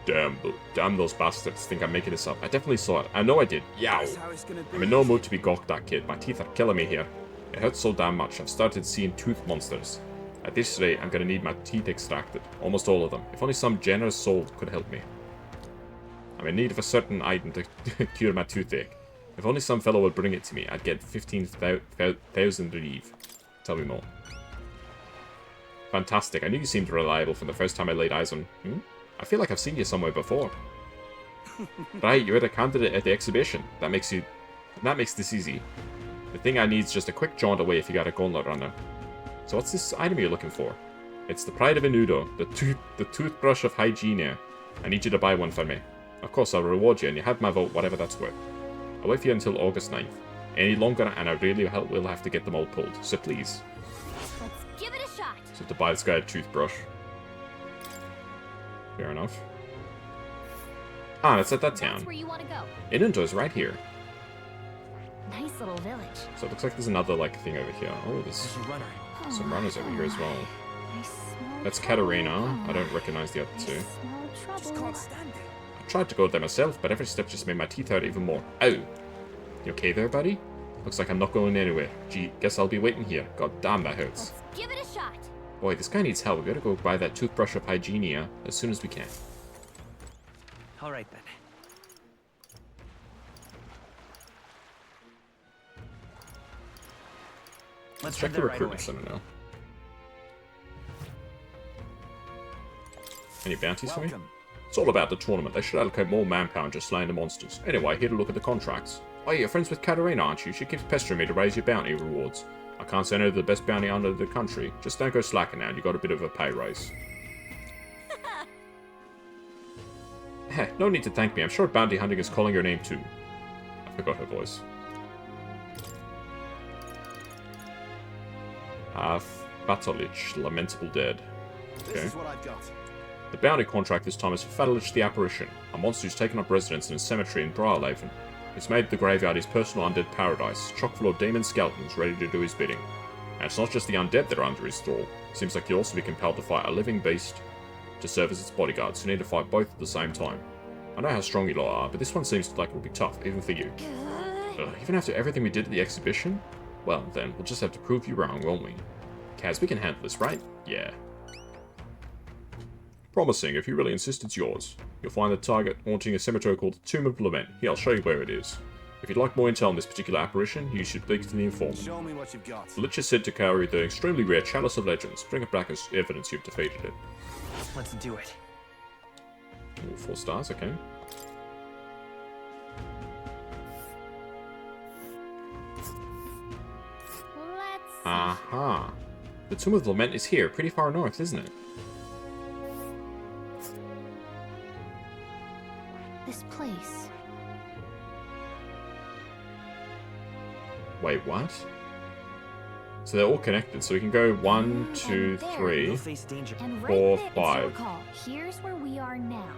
Damn those bastards think I'm making this up. I definitely saw it. I know I did. Yow. I'm in no mood to be gawked at, kid. My teeth are killing me here. It hurts so damn much. I've started seeing tooth monsters. At this rate, I'm gonna need my teeth extracted. Almost all of them. If only some generous soul could help me. I'm in need of a certain item to cure my toothache. If only some fellow would bring it to me, I'd get 15,000 leave. Tell me more. Fantastic. I knew you seemed reliable from the first time I laid eyes on... I feel like I've seen you somewhere before. Right, you were a candidate at the exhibition. That makes this easy. The thing I need is just a quick jaunt away if you got a gauntlet runner. So what's this item you're looking for? It's the pride of Inudo, the toothbrush of hygiene. I need you to buy one for me. Of course, I'll reward you, and you have my vote, whatever that's worth. I'll wait for you until August 9th. Any longer, and I really will have to get them all pulled, so please. Let's give it a shot. So I have to buy this guy a toothbrush. Fair enough. Ah, it's at that town. That's where you want to go. Inundo's right here. Nice little village. So it looks like there's another, like, thing over here. Oh, there's some runners over here as well. That's Katarina. I don't recognize the other two. Just can't stand it. I tried to go there myself, but every step just made my teeth hurt even more. Ow! You okay there, buddy? Looks like I'm not going anywhere. Gee, guess I'll be waiting here. God damn, that hurts. Let's give it a shot. Boy, this guy needs help. We gotta go buy that toothbrush of hygienia as soon as we can. Alright then. Let's check the recruitment center now. Any bounties for me? It's all about the tournament. They should allocate more manpower and just slaying the monsters. Anyway, here to look at the contracts. Oh, you're friends with Katarina, aren't you? She keeps pestering me to raise your bounty rewards. I can't say no to the best bounty hunter in the country. Just don't go slacking now. You got a bit of a pay raise. Heh, no need to thank me. I'm sure bounty hunting is calling your name too. I forgot her voice. Fatalich, lamentable dead. Okay. This is what I've got. The bounty contract this time is for Fatalich the Apparition, a monster who's taken up residence in a cemetery in Briarhaven. He's made the graveyard his personal undead paradise, chock full of demon skeletons ready to do his bidding. And it's not just the undead that are under his thrall. Seems like you'll also be compelled to fight a living beast to serve as its bodyguard, so you need to fight both at the same time. I know how strong you lot are, but this one seems like it will be tough, even for you. Even after everything we did at the exhibition? Well, then, we'll just have to prove you wrong, won't we? Kaz, we can handle this, right? Yeah. Promising. If you really insist, it's yours. You'll find the target haunting a cemetery called the Tomb of Lament. Here, I'll show you where it is. If you'd like more intel on this particular apparition, you should speak to the informant. Show me what you've got. The Lich is said to carry the extremely rare Chalice of Legends. Bring it back as evidence you've defeated it. Let's do it. Ooh, 4 stars, okay. Let's Aha. The Tomb of Lament is here, pretty far north, isn't it? this place. Wait, what? So they're all connected, so we can go 1, 2, there. 3. You'll face danger. And right 4, there, 5. recall, here's where we are now.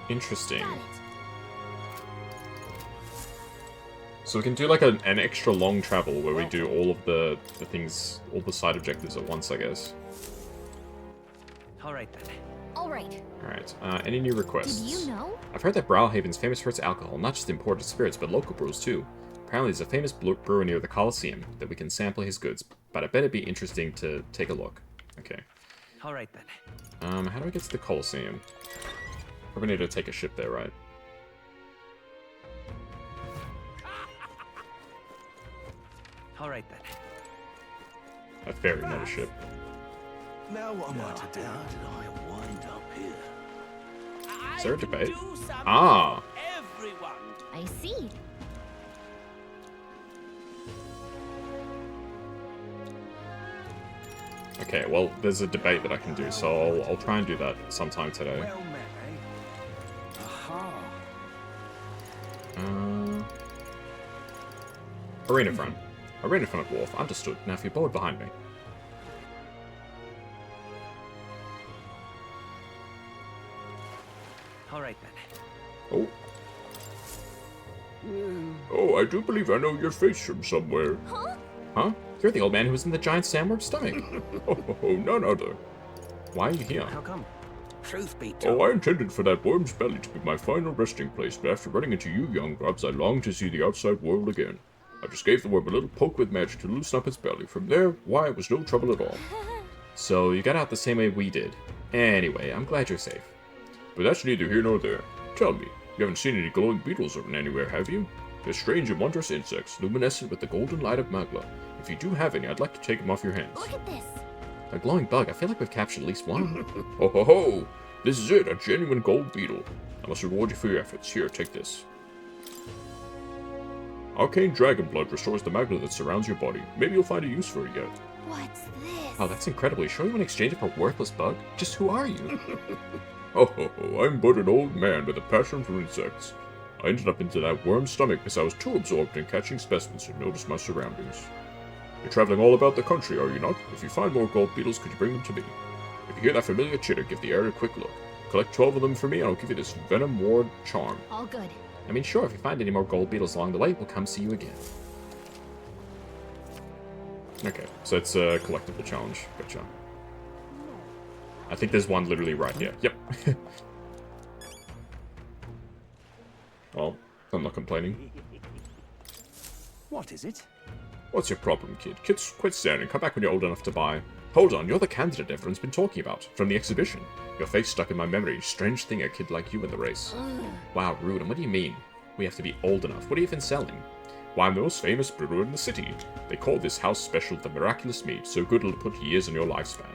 Interesting. Got it. So we can do like an extra long travel where we do all of the things, all the side objectives at once, I guess. Alright then. Alright. Alright, any new requests? Did you know? I've heard that Browhaven's famous for its alcohol, not just imported spirits, but local brews too. Apparently there's a famous brewer near the Colosseum that we can sample his goods, but I bet it'd be interesting to take a look. Okay. Alright then. How do I get to the Colosseum? Probably need to take a ship there, right? Alright then. A ferry, not a ship. Now what am I to do? How did I wind up here? Is there a debate? Ah! Everyone. I see. Okay, well, there's a debate that I can do, so I'll try and do that sometime today. Well met, eh? Aha. Arena front. Arena front of Wharf. Understood. Now if you're bored behind me. Alright then. Oh. Oh, I do believe I know your face from somewhere. Huh? Huh? You're the old man who was in the giant sandworm stomach. Oh, none other. Why are you here? How come? Truth be told, Oh, I intended for that worm's belly to be my final resting place, but after running into you young grubs, I longed to see the outside world again. I just gave the worm a little poke with magic to loosen up its belly. From there, why, it was no trouble at all. So, you got out the same way we did. Anyway, I'm glad you're safe. But that's neither here nor there. Tell me, you haven't seen any glowing beetles around anywhere, have you? They're strange and wondrous insects, luminescent with the golden light of magma. If you do have any, I'd like to take them off your hands. Look at this. A glowing bug, I feel like we've captured at least one. Ho ho ho! This is it, a genuine gold beetle. I must reward you for your efforts. Here, take this. Arcane dragon blood restores the magma that surrounds your body. Maybe you'll find a use for it yet. What's this? Oh, that's incredible. You sure you want to exchange it for a worthless bug? Just who are you? Oh ho ho, I'm but an old man with a passion for insects. I ended up into that worm's stomach because I was too absorbed in catching specimens to notice my surroundings. You're traveling all about the country, are you not? If you find more gold beetles, could you bring them to me? If you hear that familiar chitter, give the area a quick look. Collect 12 of them for me, and I'll give you this Venom Ward charm. All good. I mean, sure, if you find any more gold beetles along the way, we'll come see you again. Okay, so it's a collectible challenge. Gotcha. I think there's one literally right here. Yep. Well, I'm not complaining. What is it? What's your problem, kid? Kids, quit staring. Come back when you're old enough to buy. Hold on, you're the candidate everyone's been talking about. From the exhibition. Your face stuck in my memory. Strange thing a kid like you in the race. Wow, rude. And what do you mean? We have to be old enough. What are you even selling? Why, I'm the most famous brewer in the city. They call this house special the Miraculous Mead. So good it'll put years in your lifespan.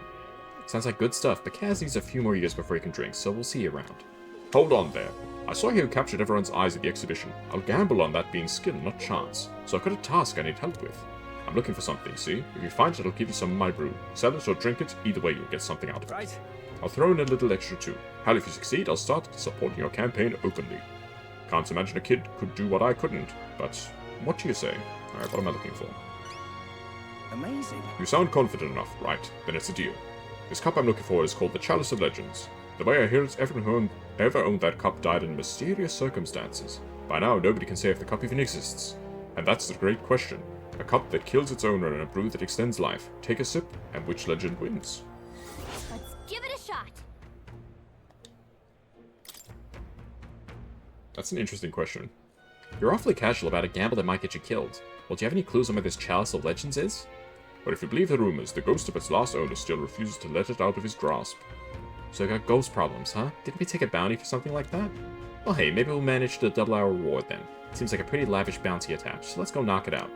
Sounds like good stuff, but Kaz needs a few more years before he can drink, so we'll see you around. Hold on there. I saw you captured everyone's eyes at the exhibition. I'll gamble on that being skill, not chance. So I've got a task I need help with. I'm looking for something, see? If you find it, I'll give you some of my brew. Sell it or drink it, either way you'll get something out of it. Right. I'll throw in a little extra too. Hell, if you succeed, I'll start supporting your campaign openly. Can't imagine a kid could do what I couldn't, but what do you say? Alright, what am I looking for? Amazing. You sound confident enough, right? Then it's a deal. This cup I'm looking for is called the Chalice of Legends. The way I hear it, everyone who ever owned that cup died in mysterious circumstances. By now, nobody can say if the cup even exists. And that's the great question. A cup that kills its owner and a brew that extends life. Take a sip, and which legend wins? Let's give it a shot. That's an interesting question. You're awfully casual about a gamble that might get you killed. Well, do you have any clues on where this Chalice of Legends is? But if you believe the rumors, the ghost of its last owner still refuses to let it out of his grasp. So I got ghost problems, huh? Didn't we take a bounty for something like that? Well hey, maybe we'll manage to double our reward then. Seems like a pretty lavish bounty attached, so let's go knock it out.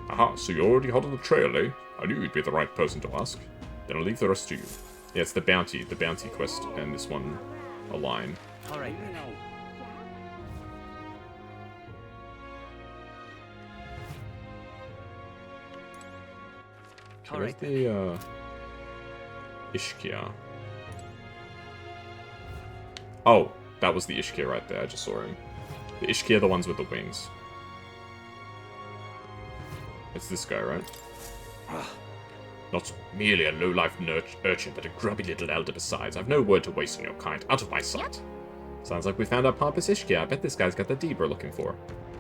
Aha, so you're already hot on the trail, eh? I knew you'd be the right person to ask. Then I'll leave the rest to you. Yeah, it's the bounty quest, and this one, a line. Alright then. So where's the, Ishkia? Oh, that was the Ishkia right there, I just saw him. The Ishkia are the ones with the wings. It's this guy, right? Not merely a low-life urchin, but a grubby little elder besides. I've no word to waste on your kind. Out of my sight. Sounds like we found our pompous Ishkia. I bet this guy's got the deed we're looking for.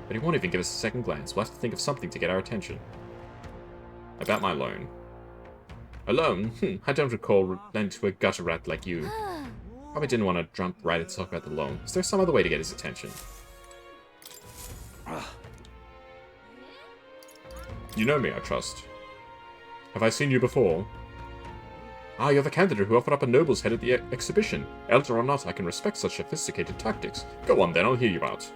But he won't even give us a second glance. We'll have to think of something to get our attention. About my loan. A loan? I don't recall lending to a gutter rat like you. Probably didn't want to jump right and talk about the loan. Is there some other way to get his attention? You know me, I trust. Have I seen you before? Ah, you're the candidate who offered up a noble's head at the exhibition. Elder or not, I can respect such sophisticated tactics. Go on then, I'll hear you out.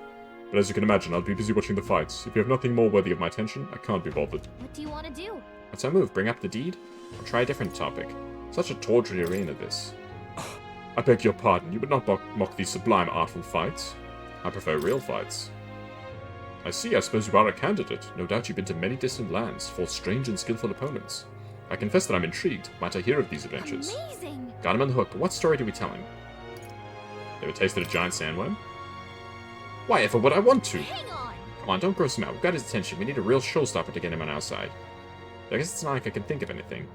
But as you can imagine, I'll be busy watching the fights. If you have nothing more worthy of my attention, I can't be bothered. What do you want to do? What's our move? Bring up the deed? Or try a different topic? Such a tawdry arena, this. I beg your pardon, you would not mock these sublime artful fights? I prefer real fights. I see, I suppose you are a candidate. No doubt you've been to many distant lands, fought strange and skillful opponents. I confess that I'm intrigued. Might I hear of these adventures? Amazing! Got him on the hook, but what story do we tell him? Ever tasted a giant sandworm? Why ever would I want to? Hang on! Come on, don't gross him out. We've got his attention. We need a real showstopper to get him on our side. I guess it's not like I can think of anything.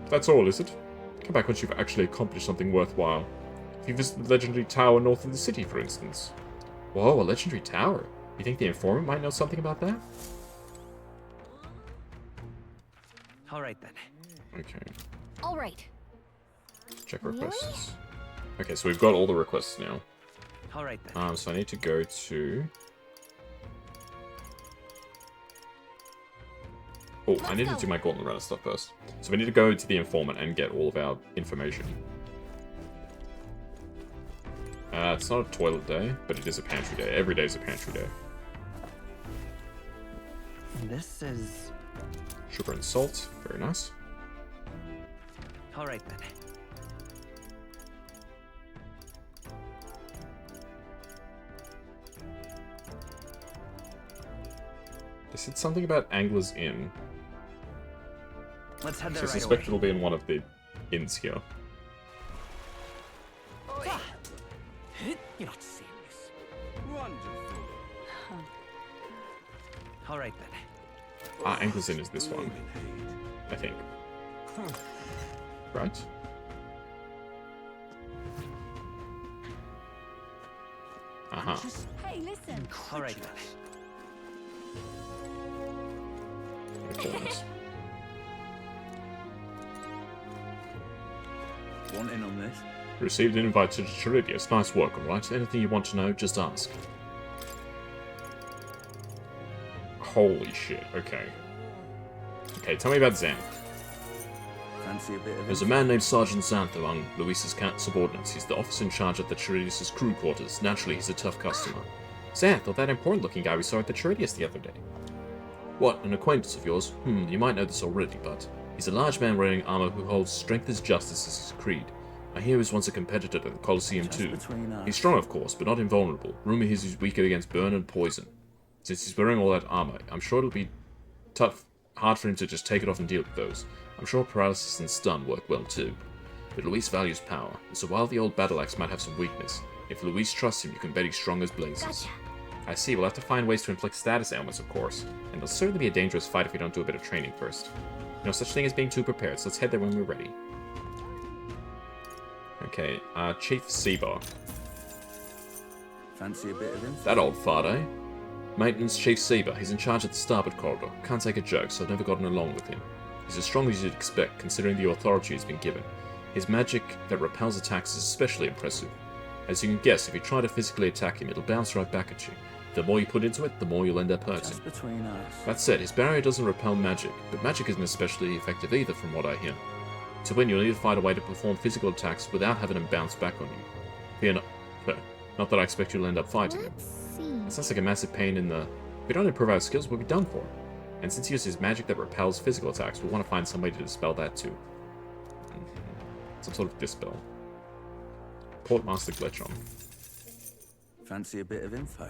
That's all, is it? Come back once you've actually accomplished something worthwhile. If you visit the legendary tower north of the city, for instance. Whoa, a legendary tower? You think the informant might know something about that? Alright then. Okay. All right. Check Really? requests. Okay, so we've got all the requests now. Alright then. So I need to go to... Oh, I need to do my Gauntlet Runner stuff first. So we need to go to the informant and get all of our information. It's not a toilet day, but it is a pantry day. Every day is a pantry day. This is... Sugar and salt. Very nice. Alright then. They said something about Angler's Inn. Let's head So there I right suspect away. it'll be in one of the inns here. You're not serious. Wonderful. Alright then. Angler's Inn is this one. I think. Right? Uh-huh. Hey, listen. Alright then. Informant. Want in on this? Received an invite to Charidius. Nice work, alright? Anything you want to know, just ask. Holy shit, okay. Okay, tell me about Xanth. Fancy a bit of There's a man named Sergeant Xanth among Luis's subordinates. He's the officer in charge at the Charidius' crew quarters. Naturally, he's a tough customer. Xanth, or that important-looking guy we saw at the Charidius the other day. What, an acquaintance of yours? You might know this already, but... He's a large man wearing armor who holds strength as justice as his creed. I hear he was once a competitor at the Colosseum too. between us. He's strong, of course, but not invulnerable. Rumor is he's weaker against burn and poison. Since he's wearing all that armor, I'm sure it'll be hard for him to just take it off and deal with those. I'm sure paralysis and stun work well too. But Luis values power, and so while the old battle axe might have some weakness, if Luis trusts him, you can bet he's strong as blazes. Gotcha. I see, we'll have to find ways to inflict status ailments, of course, and it'll certainly be a dangerous fight if we don't do a bit of training first. No such thing as being too prepared, so let's head there when we're ready. Okay, Chief Seba. Fancy a bit of info? That old fart, eh? Maintenance Chief Seba. He's in charge of the starboard corridor. Can't take a joke, so I've never gotten along with him. He's as strong as you'd expect, considering the authority he's been given. His magic that repels attacks is especially impressive. As you can guess, if you try to physically attack him, it'll bounce right back at you. The more you put into it, the more you'll end up hurting. Just between us. That said, his barrier doesn't repel magic, but magic isn't especially effective either from what I hear. To win, you'll need to find a way to perform physical attacks without having them bounce back on you. Fear not. Not that I expect you'll end up fighting him. Let's see. It sounds like a massive pain in the... If we don't improve our skills, we'll be done for. And since he uses magic that repels physical attacks, we'll want to find some way to dispel that too. Some sort of dispel. Portmaster Glitchom. Fancy a bit of info?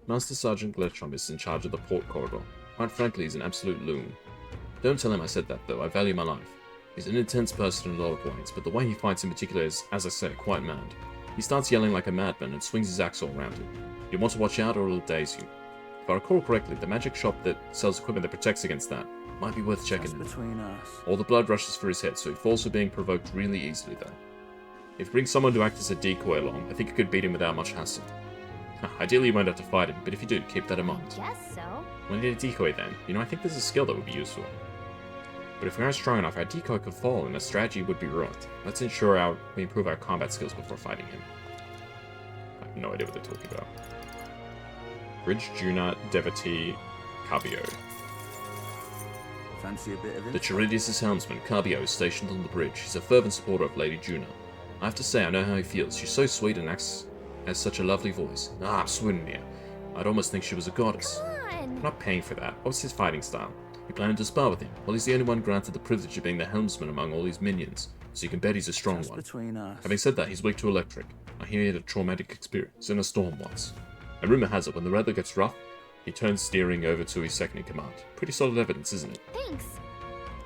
Master Sergeant Glitchom is in charge of the port corridor. Quite frankly, he's an absolute loon. Don't tell him I said that, though. I value my life. He's an intense person in a lot of ways, but the way he fights in particular is, as I say, quite mad. He starts yelling like a madman and swings his axe all around him. You want to watch out or it'll daze you. If I recall correctly, the magic shop that sells equipment that protects against that might be worth checking Just out. between us. All the blood rushes for his head, so he falls for being provoked really easily, though. If you bring someone to act as a decoy along, I think you could beat him without much hassle. Ideally, you won't have to fight him, but if you do, keep that in mind. Guess so. We'll need a decoy then. You know, I think there's a skill that would be useful. But if we aren't strong enough, our decoy could fall and our strategy would be ruined. Let's ensure we improve our combat skills before fighting him. I have no idea what they're talking about. Bridge Juna Devotee Cabio. Fancy a bit of The info? Charidius' helmsman, Cabio, is stationed on the bridge. He's a fervent supporter of Lady Juna. I have to say, I know how he feels. She's so sweet and has such a lovely voice. I'm swooning here. I'd almost think she was a goddess. Come I'm not paying for that. What's his fighting style? You planning to spar with him? Well, he's the only one granted the privilege of being the helmsman among all his minions, so you can bet he's a strong Just one. between us. Having said that, he's weak to electric. I hear he had a traumatic experience in a storm once. And rumor has it, when the weather gets rough, he turns steering over to his second in command. Pretty solid evidence, isn't it? Thanks.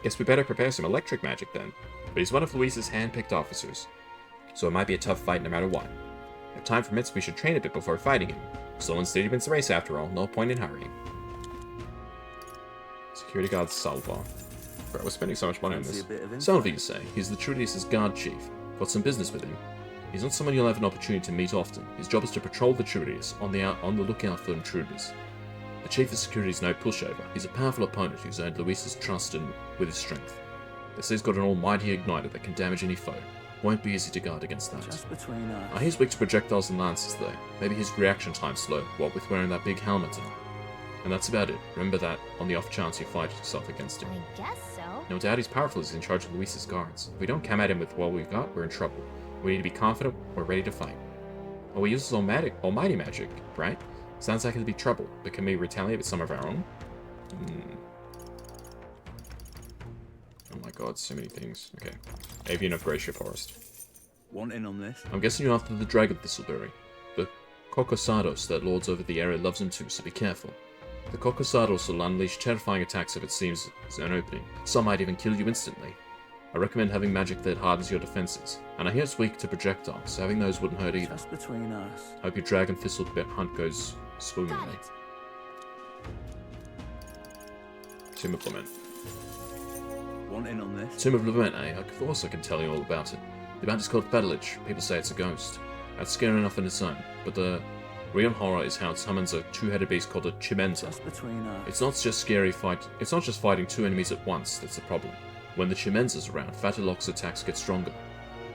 Guess we better prepare some electric magic then. But he's one of Luis's hand-picked officers, so it might be a tough fight no matter what. If time permits, we should train a bit before fighting him. Slow and steady wins the race after all, no point in hurrying. Security guard Salva. Bro, we're spending so much money on Fancy this. a bit of info? Salva, you say? He's the Charidius' guard chief. Got some business with him. He's not someone you'll have an opportunity to meet often. His job is to patrol the Charidius, on the lookout for intruders. The chief of security is no pushover. He's a powerful opponent who's earned Luis's trust and with his strength. They say he's got an almighty igniter that can damage any foe. Won't be easy to guard against that. Just between us. He's weak to projectiles and lances though. Maybe his reaction time's slow, what with wearing that big helmet and that's about it. Remember that on the off chance you fight yourself against him. I guess so. No doubt he's powerful as he's in charge of Luis's guards. If we don't come at him with what we've got, we're in trouble. We need to be confident we're ready to fight. Well, we use his almighty magic, right? Sounds like it'll be trouble, but can we retaliate with some of our own? Oh my god, so many things. Okay. Avian of Gracia Forest. Want in on this? I'm guessing you're after the Dragon Thistleberry. The Kokosados that lords over the area loves him too, so be careful. The Kokosados will unleash terrifying attacks if it seems an opening. Some might even kill you instantly. I recommend having magic that hardens your defenses. And I hear it's weak to projectiles, so having those wouldn't hurt either. Just between us. Hope your Dragon Thistle hunt goes Got swimmingly. it. Tomb of Lament. Want in on this? Tomb of Lament, eh? Of course I can tell you all about it. The band is called Fettelich. People say it's a ghost. That's scary enough in its own, but the real horror is how it summons a two-headed beast called a Chimenza. Just between us. It's not just fighting two enemies at once that's the problem. When the Chimenza's around, Fateloch's attacks get stronger.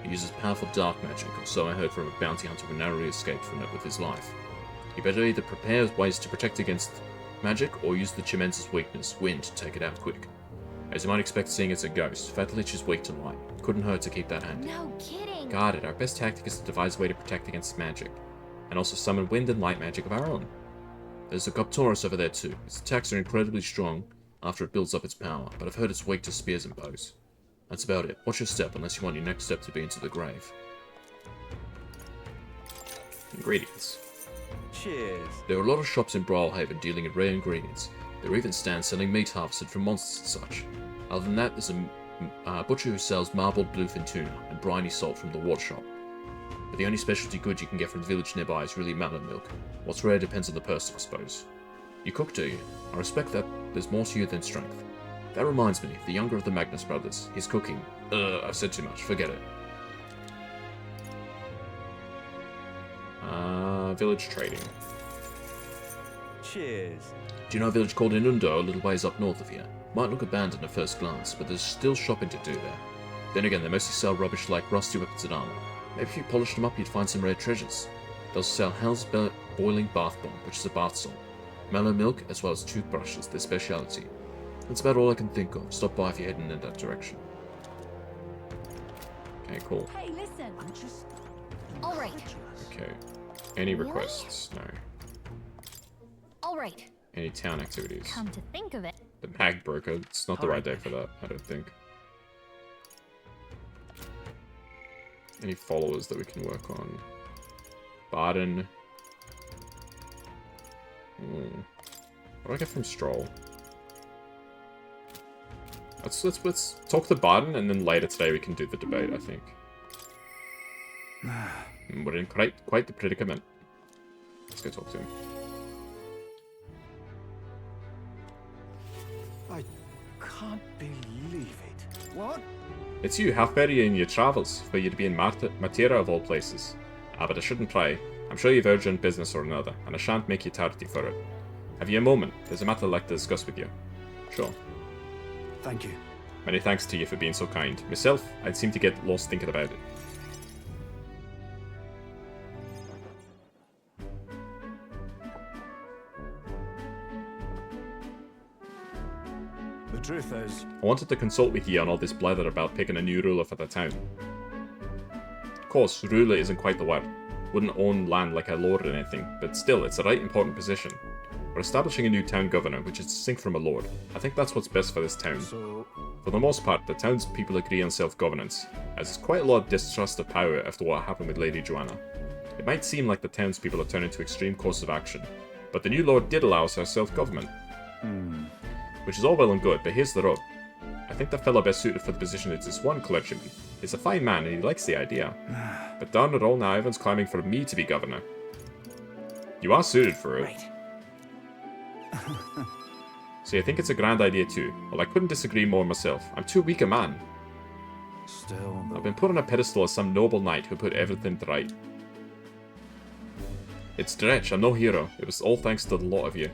He uses powerful dark magic, or so I heard from a bounty hunter who narrowly escaped from it with his life. You better either prepare ways to protect against magic, or use the Chimenza's weakness, wind, to take it out quick. As you might expect, seeing it's a ghost, Fatelich is weak to light. Couldn't hurt to keep that handy. No kidding. Got it. Our best tactic is to devise a way to protect against magic, and also summon wind and light magic of our own. There's a Goptorus over there too. Its attacks are incredibly strong after it builds up its power, but I've heard it's weak to spears and bows. That's about it. Watch your step unless you want your next step to be into the grave. Ingredients. Cheers. There are a lot of shops in Brawlhaven dealing in rare ingredients. There are even stands selling meat harvested from monsters and such. Other than that, there's a butcher who sells marbled bluefin tuna and briny salt from the water shop. But the only specialty good you can get from the village nearby is really melon milk. What's rare depends on the person, I suppose. You cook, do you? I respect that. There's more to you than strength. That reminds me, the younger of the Magnus brothers. He's cooking. I've said too much. Forget it. Village trading. Cheers. Do you know a village called Inundo a little ways up north of here? Might look abandoned at first glance, but there's still shopping to do there. Then again, they mostly sell rubbish like rusty weapons and armor. Maybe if you polished them up, you'd find some rare treasures. They'll sell Hell's Boiling Bath Bomb, which is a bath salt. Mellow milk, as well as toothbrushes, their speciality. That's about all I can think of. Stop by if you're heading in that direction. Okay, cool. Hey, listen. All right. Okay. Any Really? requests? No. All right. Any town activities? Come to think of it. The Mag Broker, it's not the right day for that, I don't think. Any followers that we can work on? Barden. What do I get from Stroll? Let's talk to Barden, and then later today we can do the debate, I think. We're in quite the predicament. Let's go talk to him. I can't believe it. What? It's you. How far are you in your travels for you to be in Matera of all places? But I shouldn't pry. I'm sure you've urgent business or another, and I shan't make you tardy for it. Have you a moment? There's a matter I'd like to discuss with you. Sure. Thank you. Many thanks to you for being so kind. Myself, I'd seem to get lost thinking about it. The truth is, I wanted to consult with you on all this blather about picking a new ruler for the town. Of course, ruler isn't quite the word. Wouldn't own land like a lord or anything, but still, it's a right important position. We're establishing a new town governor, which is distinct from a lord. I think that's what's best for this town. so For the most part, the townspeople agree on self-governance, as there's quite a lot of distrust of power after what happened with Lady Joanna. It might seem like the townspeople are turning to extreme courses of action, but the new lord did allow us our self-government. Which is all well and good, but here's the rub. I think the fellow best suited for the position is this one clergyman. He's a fine man and he likes the idea. But darn it all, now everyone's climbing for me to be governor. You are suited for it. right. So you think it's a grand idea too? Well, I couldn't disagree more myself. I'm too weak a man. Still, I've been put on a pedestal as some noble knight who put everything right. It's Dretch, I'm no hero. It was all thanks to the lot of you.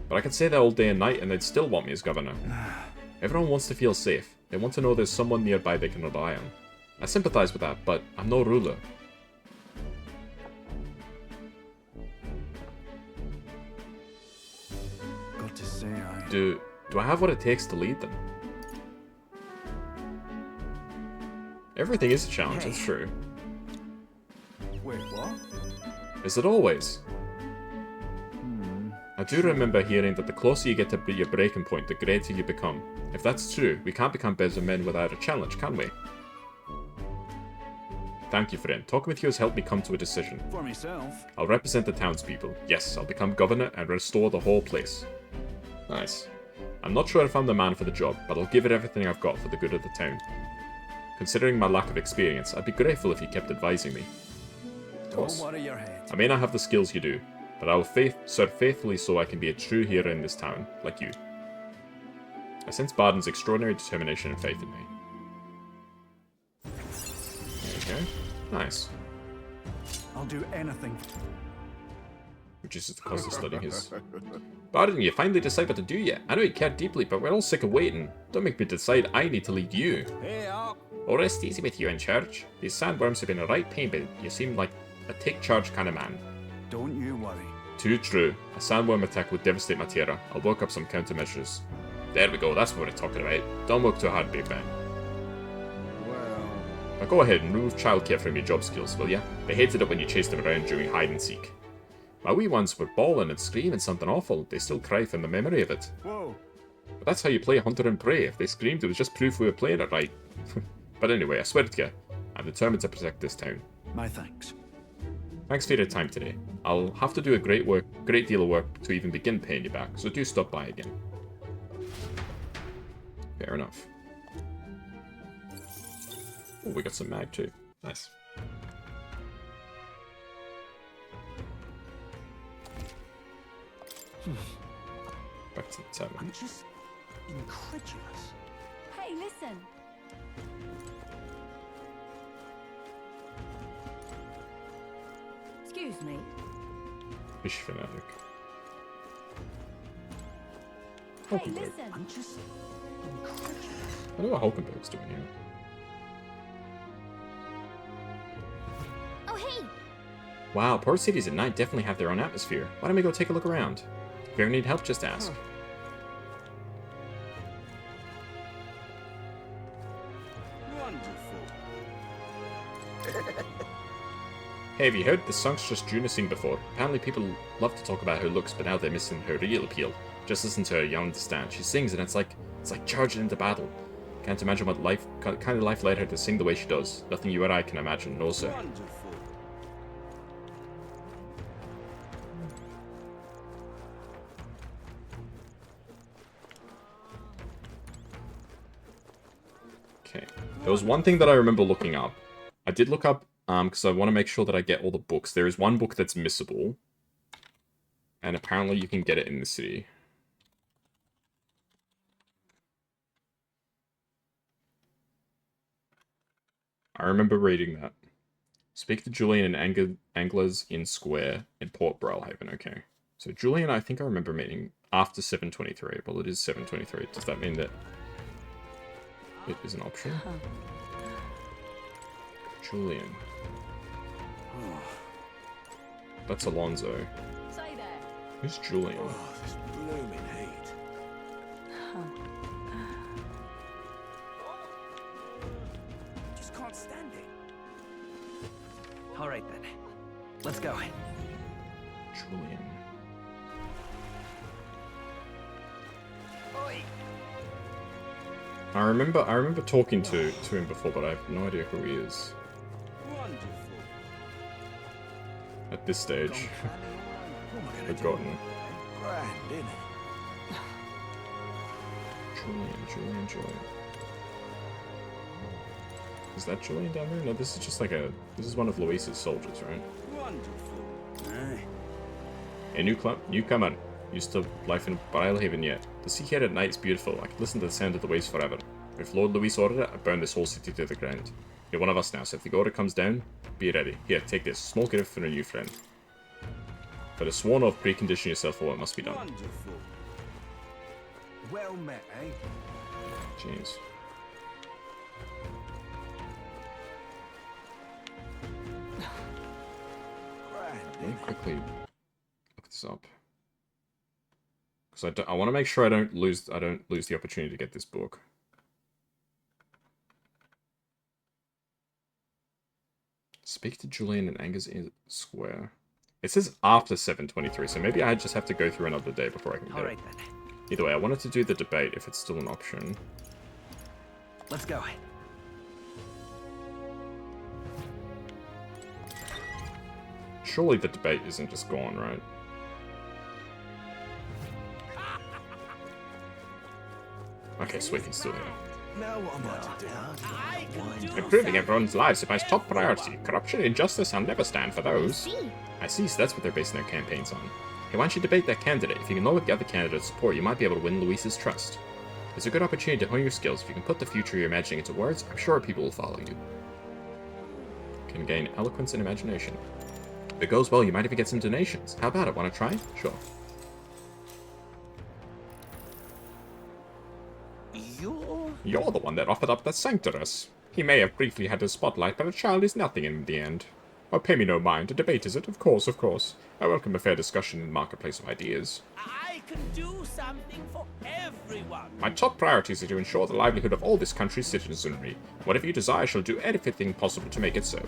But I could say that all day and night and they'd still want me as governor. Everyone wants to feel safe. They want to know there's someone nearby they can rely on. I sympathize with that, but I'm no ruler. Got to say, Do I have what it takes to lead them? Everything is a challenge, it's true. Wait, what? Is it always? I do remember hearing that the closer you get to your breaking point, the greater you become. If that's true, we can't become better men without a challenge, can we? Thank you, friend. Talking with you has helped me come to a decision. For myself. I'll represent the townspeople. Yes, I'll become governor and restore the whole place. Nice. I'm not sure if I'm the man for the job, but I'll give it everything I've got for the good of the town. Considering my lack of experience, I'd be grateful if you kept advising me. Of course. Don't worry your head. I may not have the skills you do, but I will serve faithfully so I can be a true hero in this town, like you. I sense Barden's extraordinary determination and faith in me. There we go. Nice. I'll do anything. Reduces the cost of studying his... Barden, you finally decide what to do yet. I know you care deeply, but we're all sick of waiting. Don't make me decide I need to lead you. Hey up! Oh, rest easy with you in charge. These sandworms have been a right pain, but you seem like a take-charge kind of man. Don't you worry. Too true. A sandworm attack would devastate my terra. I'll work up some countermeasures. There we go, that's what we're talking about. Don't work too hard, big man. Well... Now go ahead and remove childcare from your job skills, will ya? They hated it when you chased them around during hide-and-seek. My wee ones were bawling and screaming something awful. They still cry from the memory of it. Whoa! But that's how you play Hunter and Prey. If they screamed, it was just proof we were playing it right. But anyway, I swear to you, I'm determined to protect this town. My thanks. Thanks for your time today. I'll have to do a great deal of work to even begin paying you back, so do stop by again. Fair enough. Oh, we got some mag too. Nice. Back to the tavern. I'm just incredulous. Hey, listen. Excuse me. Fish fanatic. Hey, Hulkenberg. listen. I'm just incredulous. I know what Hulkenberg's doing here. Oh, hey. Wow, port cities at night definitely have their own atmosphere. Why don't we go take a look around? If you ever need help, just ask. Wonderful. Hey, have you heard? This song's just Juna sing before. Apparently people love to talk about her looks, but now they're missing her real appeal. Just listen to her, you'll understand. She sings and it's like charging into battle. Can't imagine what kind of life led her to sing the way she does. Nothing you or I can imagine, no sir. Wonderful. Okay. There was one thing that I remember looking up. I did look up, because I want to make sure that I get all the books. There is one book that's missable. And apparently you can get it in the city. I remember reading that. Speak to Julian and Anglers in Square in Port Bralhaven. Okay. So Julian, I think I remember meeting after 723. Well, it is 723. Does that mean that it is an option? Julian. That's Alonzo. Say there. Who's Julian? Oh, this blooming heat. Just can't stand it. All right then. Let's go. Julian. Oi! I remember talking to him before, but I have no idea who he is. Wonderful. At this stage. What am I gonna do? Forgotten. Grand, innit? Julian. Is that Julian down there? No, this is just like this is one of Luis's soldiers, right? Wonderful. Aye. A newcomer. Used to life in Bralhaven yet. The sea here at night is beautiful. I could listen to the sound of the waves forever. If Lord Luis ordered it, I'd burn this whole city to the ground. You're one of us now, so if the order comes down, be ready. Here, take this. Small gift for a new friend. But a sworn oath, precondition yourself for what must be done. Wonderful. Well met, eh? Jeez. Let me quickly look this up. Because I want to make sure I don't lose the opportunity to get this book. Speak to Julian in Anger's Square. It says after 7:23, so maybe I just have to go through another day before I can get it. Then. Either way, I wanted to do the debate if it's still an option. Let's go. Surely the debate isn't just gone, right? Okay, sweet, he's still here. Now what am I to do? Improving everyone's lives is my top priority. Corruption, injustice, I'll never stand for those. I see, so that's what they're basing their campaigns on. Hey, why don't you debate that candidate? If you can lower the other candidate's support, you might be able to win Luis's trust. It's a good opportunity to hone your skills. If you can put the future you're imagining into words, I'm sure people will follow you. Can gain eloquence and imagination. If it goes well, you might even get some donations. How about it? Want to try? Sure. You're the one that offered up the Sanctorus. He may have briefly had his spotlight, but a child is nothing in the end. Oh, pay me no mind. A debate, is it? Of course, of course. I welcome a fair discussion in the marketplace of ideas. I can do something for everyone. My top priorities are to ensure the livelihood of all this country's citizenry. Whatever you desire, I shall do everything possible to make it so.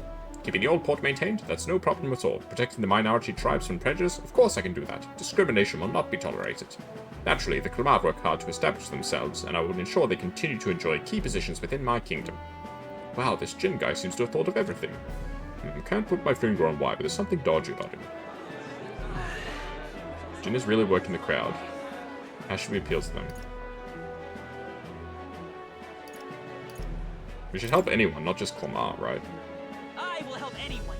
Keeping the old port maintained? That's no problem at all. Protecting the minority tribes from prejudice? Of course I can do that. Discrimination will not be tolerated. Naturally, the Klamar work hard to establish themselves, and I will ensure they continue to enjoy key positions within my kingdom. Wow, this Jin guy seems to have thought of everything. Can't put my finger on why, but there's something dodgy about him. Jin is really working the crowd. How should we appeal to them? We should help anyone, not just Klamar, right? I will help anyone.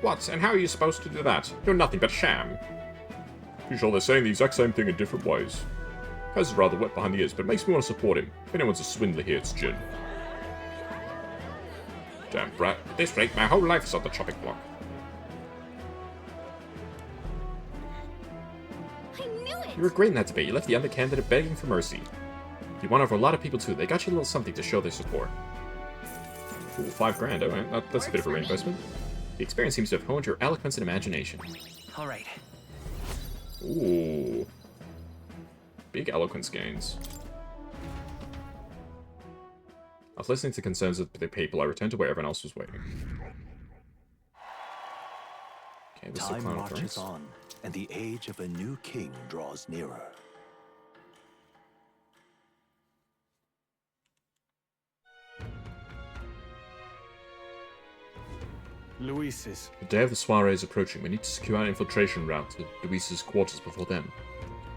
What? And how are you supposed to do that? You're nothing but sham. You sure they're saying the exact same thing in different ways. Kaz is rather wet behind the ears, but it makes me want to support him. If anyone's a swindler here, it's Jin. Damn brat. At this rate, my whole life is on the chopping block. I knew it! You were great in that debate. You left the other candidate begging for mercy. You won over a lot of people too. They got you a little something to show their support. Ooh, $5,000, alright. That's a bit of a reinvestment. The experience seems to have honed your eloquence and imagination. Alright. Ooh. Big eloquence gains. I was listening to the concerns of the people. I returned to where everyone else was waiting. Okay, this is the Time Clown of marches Thrones. on, and the age of a new king draws nearer. Luis's. The day of the soiree is approaching. We need to secure an infiltration route to Luis's quarters before then.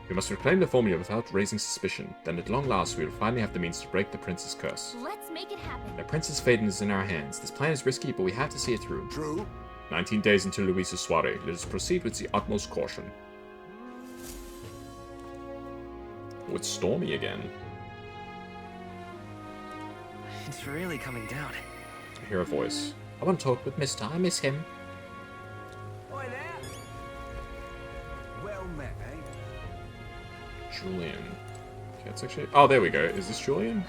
We must reclaim the formula without raising suspicion. Then at long last, we will finally have the means to break the prince's curse. Let's make it happen. The prince's fate is in our hands. This plan is risky, but we have to see it through. True. 19 days until Luis's soiree. Let us proceed with the utmost caution. Oh, it's stormy again. It's really coming down. I hear a voice. I want to talk with Mr. I miss him. Oi there. Well met, eh? Julian. Okay, it's actually... Oh, there we go. Is this Julian?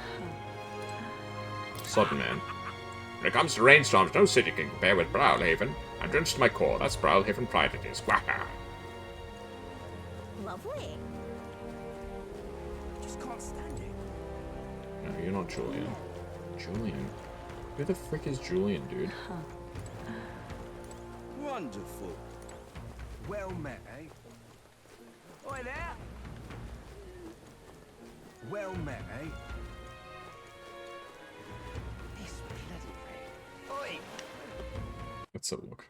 Sodden Man. When it comes to rainstorms, no city can compare with Brawlhaven. I'm drenched to my core. That's Brawlhaven pride it is. Waha! Lovely. Just can't stand it. No, you're not Julian. Julian? Who the frick is Julian, dude? Wonderful. Well met, eh? Oi there. Well met, eh? This bloody rain. Oi! Let's have a look.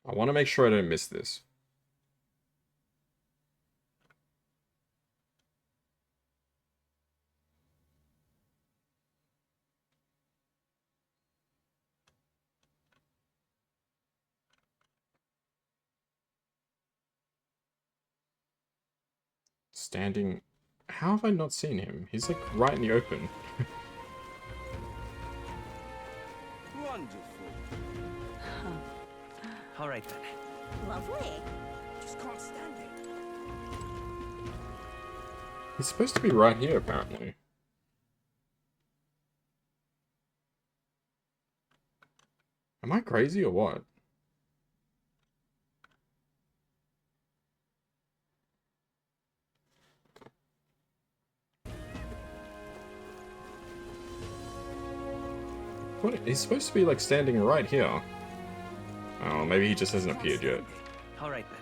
I want to make sure I don't miss this. Standing How have I not seen him? He's like right in the open. Wonderful. All right then. Lovely. Just can't stand it. He's supposed to be right here, apparently. Am I crazy or what? What? He's supposed to be like standing right here. Oh, maybe he just hasn't appeared yet. All right then.